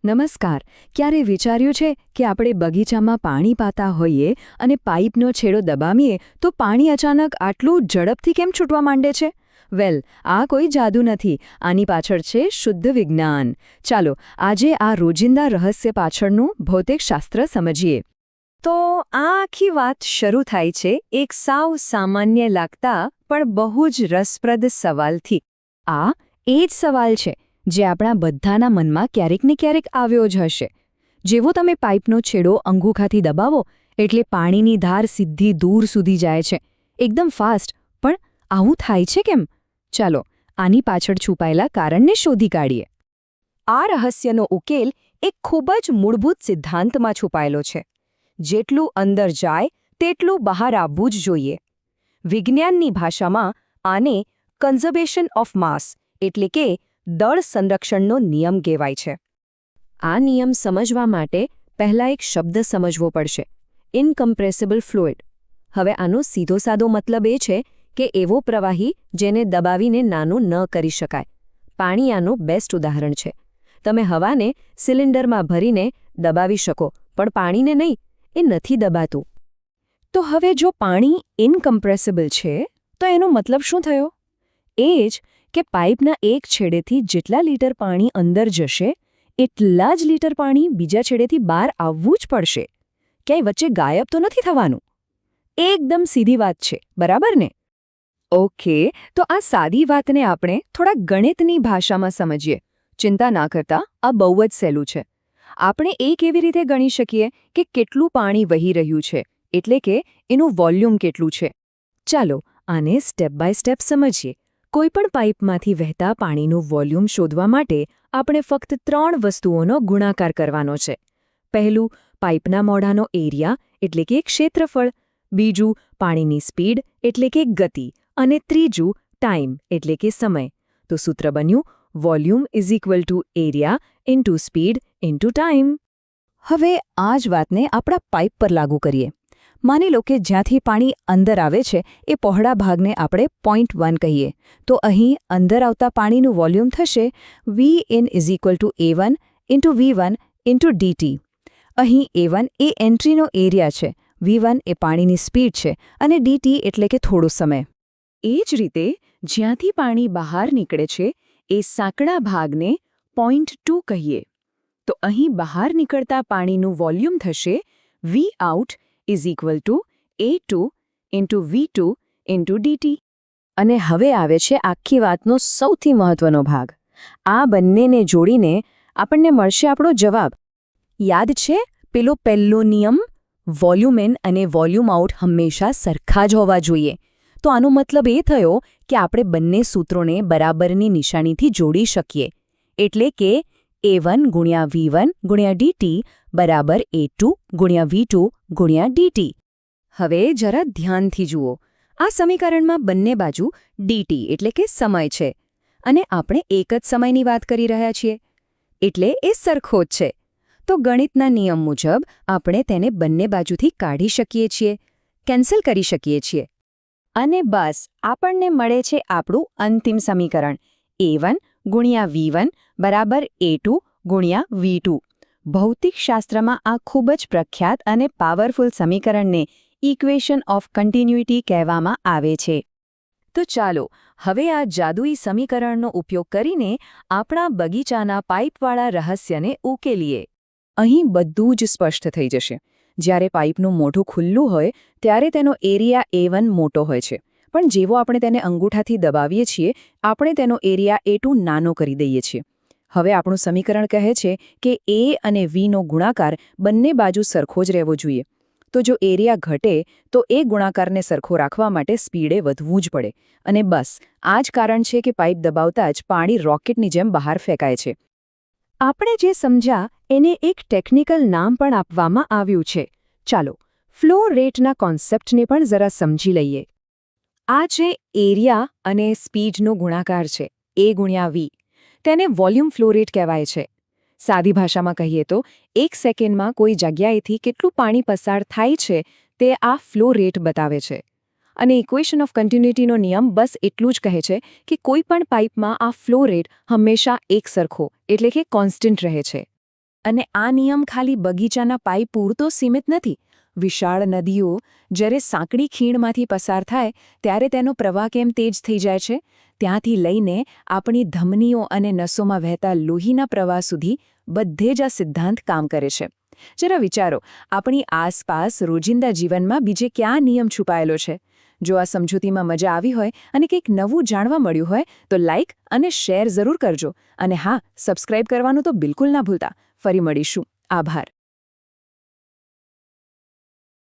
નમસ્કાર. ક્યારે વિચાર્યું છે કે આપણે બગીચામાં પાણી પાતા હોઈએ અને પાઇપનો છેડો દબાવીએ તો પાણી અચાનક આટલું ઝડપથી કેમ છૂટવા માંડે છે? વેલ, આ કોઈ જાદુ નથી. આની પાછળ છે શુદ્ધ વિજ્ઞાન. ચાલો આજે આ રોજિંદા રહસ્ય પાછળનું ભૌતિકશાસ્ત્ર સમજીએ. તો આ આખી વાત શરૂ થાય છે એક સાવ સામાન્ય લાગતા પણ બહુ જ રસપ્રદ સવાલથી. આ એ જ સવાલ છે જે આપણા બધાના મનમાં ક્યારેક ને ક્યારેક આવ્યો જ હશે. જેવો તમે પાઇપનો છેડો અંગૂઠાથી દબાવો એટલે પાણીની ધાર સીધી દૂર સુધી જાય છે, એકદમ ફાસ્ટ. પણ આવું થાય છે કેમ? ચાલો આની પાછળ છુપાયેલા કારણને શોધી કાઢીએ. આ રહસ્યનો ઉકેલ એક ખૂબ જ મૂળભૂત સિદ્ધાંતમાં છુપાયેલો છે. જેટલું અંદર જાય તેટલું બહાર આવવું જ જોઈએ. વિજ્ઞાનની ભાષામાં આને કન્ઝર્વેશન ઓફ માસ એટલે કે દળ સંરક્ષણનો નિયમ કહેવાય છે. આ નિયમ સમજવા માટે પહેલા એક શબ્દ સમજવો પડશે: ઇનકમ્પ્રેસિબલ ફ્લુઇડ. હવે આનો સીધો સાદો મતલબ એ છે કે એવો પ્રવાહી જેને દબાવીને નાનું ન કરી શકાય. પાણી આનું બેસ્ટ ઉદાહરણ છે. તમે હવાને સિલિન્ડરમાં ભરીને દબાવી શકો, પણ પાણીને નહીં, એ નથી દબાતું. તો હવે જો પાણી ઇનકમ્પ્રેસિબલ છે તો એનો મતલબ શું થયો? એ જ કે પાઇપના એક છેડેથી જેટલા લીટર પાણી અંદર જશે એટલા જ લીટર પાણી બીજા છેડેથી બહાર આવવું જ પડશે. ક્યાંય વચ્ચે ગાયબ તો નથી થવાનું. એકદમ સીધી વાત છે, બરાબર ને? ઓકે, તો આ સાદી વાતને આપણે થોડા ગણિતની ભાષામાં સમજીએ. ચિંતા ના કરતા, આ બહુ જ સહેલું છે. આપણે એ કેવી રીતે ગણી શકીએ કે કેટલું પાણી વહી રહ્યું છે, એટલે કે એનું વોલ્યુમ કેટલું છે? ચાલો આને સ્ટેપ બાય સ્ટેપ સમજીએ. કોઈપણ પાઇપમાંથી વહેતા પાણીનું વોલ્યુમ શોધવા માટે આપણે ફક્ત 3 વસ્તુઓનો ગુણાકાર કરવાનો છે. પહેલું, પાઇપના મોઢાનો એરિયા એટલે કે ક્ષેત્રફળ. બીજું, પાણીની સ્પીડ એટલે કે ગતિ. અને ત્રીજું, ટાઈમ એટલે કે સમય. તો સૂત્ર બન્યું volume is equal to area into speed into time. હવે આ જ વાતને આપણા પાઇપ પર લાગુ કરીએ. માની લો કે જ્યાંથી પાણી અંદર આવે છે એ પહોળા ભાગને આપણે પોઈન્ટ 1 કહીએ. તો અહીં અંદર આવતા પાણીનું વોલ્યુમ થશે Vin is equal to A1 into V1 into dt. અહીં A1 એ એન્ટ્રીનો એરિયા છે, V1 એ પાણીની સ્પીડ છે અને dt એટલે કે થોડો સમય. એ જ રીતે જ્યાંથી પાણી બહાર નીકળે છે એ સાંકડા ભાગને પોઈન્ટ 2 કહીએ. તો અહીં બહાર નીકળતા પાણીનું વોલ્યુમ થશે Vout is equal to A2 into V2 into dt. અને હવે આવે છે આખી વાતનો સૌથી મહત્વનો ભાગ. આ બંનેને જોડીને આપણને મળશે આપણો જવાબ. યાદ છે પેલો પહેલો નિયમ? વોલ્યુમ ઇન અને વોલ્યુમ આઉટ હંમેશા સરખા જ હોવા જોઈએ. તો આનો મતલબ એ થયો કે આપણે બંને સૂત્રોને બરાબરની નિશાનીથી જોડી શકીએ. એટલે કે A1 ગુણ્યા V1 ગુણ્યા dt બરાબર A2 ગુણ્યા V2 ગુણ્યા dt. હવે જરા ધ્યાનથી જુઓ. આ સમીકરણમાં બંને બાજુ dt એટલે કે સમય છે અને આપણે એક જ સમયની વાત કરી રહ્યા છીએ. એટલે એ સરખો જ છે. તો ગણિતના નિયમ મુજબ આપણે તેને બંને બાજુથી કાઢી શકીએ છીએ, કેન્સલ કરી શકીએ છીએ. અને બસ આપણને મળે છે આપણું અંતિમ સમીકરણ A1 ગુણ્યા V1 બરાબર A2 ગુણ્યા V2. ભૌતિકશાસ્ત્રમાં આ ખૂબ જ પ્રખ્યાત અને પાવરફુલ સમીકરણને ઇક્વેશન ઓફ કન્ટિન્યુઇટી કહેવામાં આવે છે. તો ચાલો હવે આ જાદુઈ સમીકરણનો ઉપયોગ કરીને આપણા બગીચાના પાઇપવાળા રહસ્યને ઉકેલીએ. અહીં બધું જ સ્પષ્ટ થઈ જશે. જ્યારે પાઇપનું મોઢું ખુલ્લું હોય ત્યારે તેનો એરિયા A1 મોટો હોય છે, પણ જેવો આપણે તેને અંગૂઠાથી દબાવીએ છીએ આપણે તેનો એરિયા A2 નાનો કરી દઈએ છીએ. હવે આપણું સમીકરણ કહે છે કે A અને Vનો ગુણાકાર બંને બાજુ સરખો જ રહેવો જોઈએ. તો જો એરિયા ઘટે તો એ ગુણાકારને સરખો રાખવા માટે સ્પીડે વધવું જ પડે. અને બસ આ જ કારણ છે કે પાઇપ દબાવતા જ પાણી રોકેટની જેમ બહાર ફેંકાય છે. આપણે જે સમજ્યા એને એક ટેકનિકલ નામ પણ આપવામાં આવ્યું છે. ચાલો ફ્લો રેટના કોન્સેપ્ટને પણ જરા સમજી લઈએ. આ છે એરિયા અને સ્પીડનો ગુણાકાર છે, A ગુણ્યા V. તેને વોલ્યુમ ફ્લો રેટ કહેવાય છે. સાદી ભાષામાં કહીએ તો એક સેકન્ડમાં કોઈ જગ્યાએથી કેટલું પાણી પસાર થાય છે તે આ ફ્લો રેટ બતાવે છે. અને ઇક્વેશન ઓફ કન્ટિન્યુઇટીનો નિયમ બસ એટલું જ કહે છે કે કોઈ પણ પાઇપમાં આ ફ્લો રેટ હંમેશા એક સરખો એટલે કે કોન્સ્ટન્ટ રહે છે. અને આ નિયમ ખાલી બગીચાના પાઇપ પૂરતો સીમિત નથી. વિશાળ નદીઓ જ્યારે સાંકડી ખીણમાંથી પસાર થાય ત્યારે તેનો પ્રવાહ કેમ તેજ થઈ જાય છે, ત્યાંથી લઈને આપણી ધમનીઓ અને નસોમાં વહેતા લોહીના પ્રવાહ સુધી બધે જ આ સિદ્ધાંત કામ કરે છે. જરા વિચારો, આપણી આસપાસ રોજિંદા જીવનમાં બીજે ક્યાં નિયમ છુપાયેલો છે? જો આ સમજૂતીમાં મજા આવી હોય અને કંઈક નવું જાણવા મળ્યું હોય તો લાઇક અને શેર જરૂર કરજો. અને હા, સબસ્ક્રાઇબ કરવાનું તો બિલકુલ ના ભૂલતા. ફરી મળીશું. આભાર.